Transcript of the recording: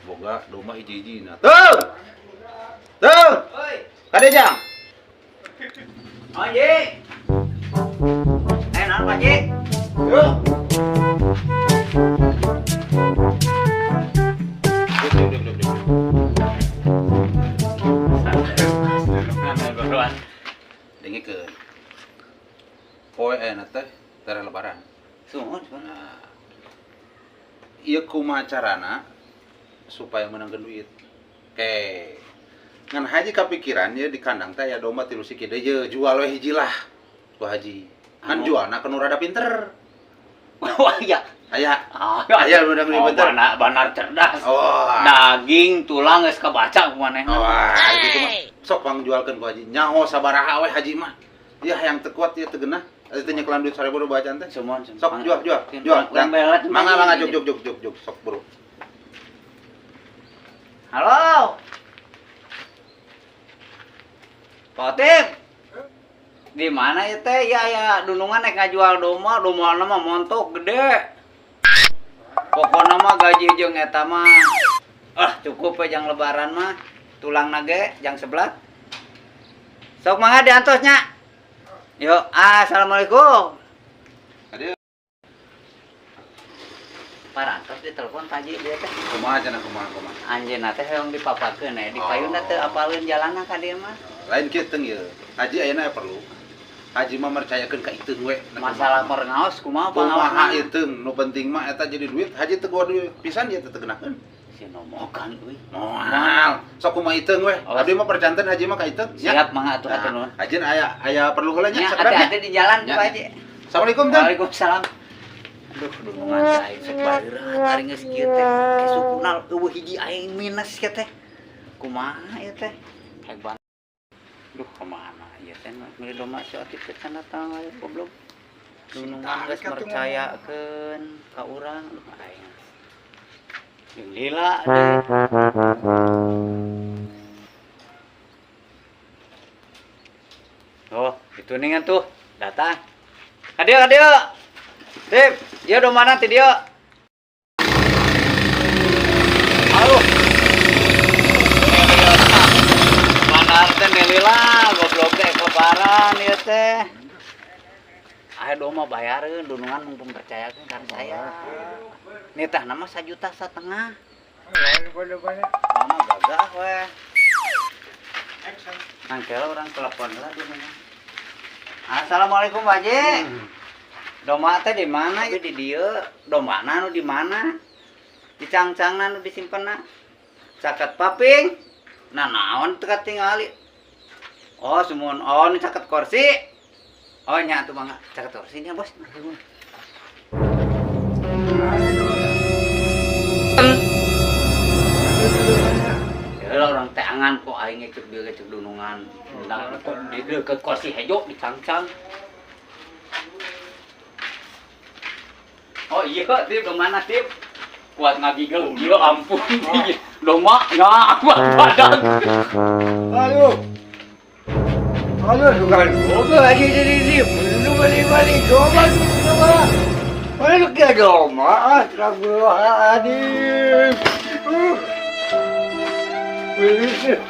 boga domba hiji-hijina. Tuh. Tuh. Oi. Kade jang. Oh, Ji. Naon Pak Ji? Yuk. Dengikeun. Poe enak teh tara lebaran. Suhun. Nah, ieu kumaha carana supaya menangkeun duit. Oke. Ngan haji kapikiran ye di kandang teh aya domba 3 siki deui ye, jual we hiji lah. Ku haji. Kan Anu? jualna ke nu rada pinter. Wah, iya. Aya. Ah, Aya bener oh, pinter. banar cerdas. Oh. Daging, tulang geus kabaca ku manehna. Wah, gitu mah. Sok pangjualkeun ku haji. Nyaho sabaraha we haji mah. Ieu hayang teu kuat ieu teu geunah. Atuh teh nyekelan duit 1000 bacaan teh. Semon. Sok jual. Kurang belet. Mangga jog. Sok buru. Halo. Potip. Di mana ya teh? Ya dunungan naik ngajual domba mah montok gede. Pokoknya mah gaji jeung eta mah. Cukup we jang lebaran mah. Tulang nage jang sebelah. Sok mangga diantosnya. Yuk, assalamualaikum. Adieu. Parantos di telepon Pak Haji dia teh. Kumaha cenah kumaha. Anjeunna teh hoyong dipapakeun di payuna teh apaleun jalanna ka dieu mah. Lain kieu teuing ieu. Haji ayeuna perlu. Haji mah mercayakeun ka iteung we. Masalah pernaos kumaha Kumaha pangaosna? iteung nu penting mah eta jadi duit. Haji teu gua duit pisan dia teu teunakeun. Si nomokan euy. Moal. Sok kumaha iteung we. Abdi mah percanten haji mah ka iteung. Siap mangga atuh atuh nuhun. Haji aya perlu heula nya Ya, sakedar nya. hati-hati di jalan Ya. Pak Haji. Assalamualaikum teh. Waalaikumsalam. Aduh, dunungan teh aing sok baheureuh ari geus kieu teh. Kesukuna eueuh hiji aing minus kieu teh. Kumaha ieu teh? Hebat. Duh, kemana ieu teh nu domba si Otip teh cenah tang aya goblok. Dunungan geus mercayakeun ka urang. Duh, aing. Jeung lila deui. Oh, itu ningan tuh. Datang. Adio. Tip, dia udah mana ti dia? Halo. Mana teh nelila, goblok teh kebaran ieu teh. Aya doma bayareun dunungan mumpung percayakeun kan saya. Nih tah nama 1,5 juta. Mama gagah we. Angkel orang telepon lah dunungan. Assalamualaikum Pak Haji. Domba teh di mana ieu di dieu? Dombana nu di mana? Di cangcangna nu disimpenna. Caket paping. Nah naon teu katingali? Oh sumuhun. Oh nu caket kursi. Oh nya atuh mangga caket kursi nya bos. Ya orang teh angan kok aing ngecek dieu ngecek dunungan. Ndang di ke kursi hejo di cangcang. Oh iya Tip, domana Tip? Kuat ngagigel, gila ampun. Domba, ya badan. Aduh, bukan gua lagi jadi Tip. Lu balik domba. Aduh, ke domba. Astagfirullahaladzim. Berisik.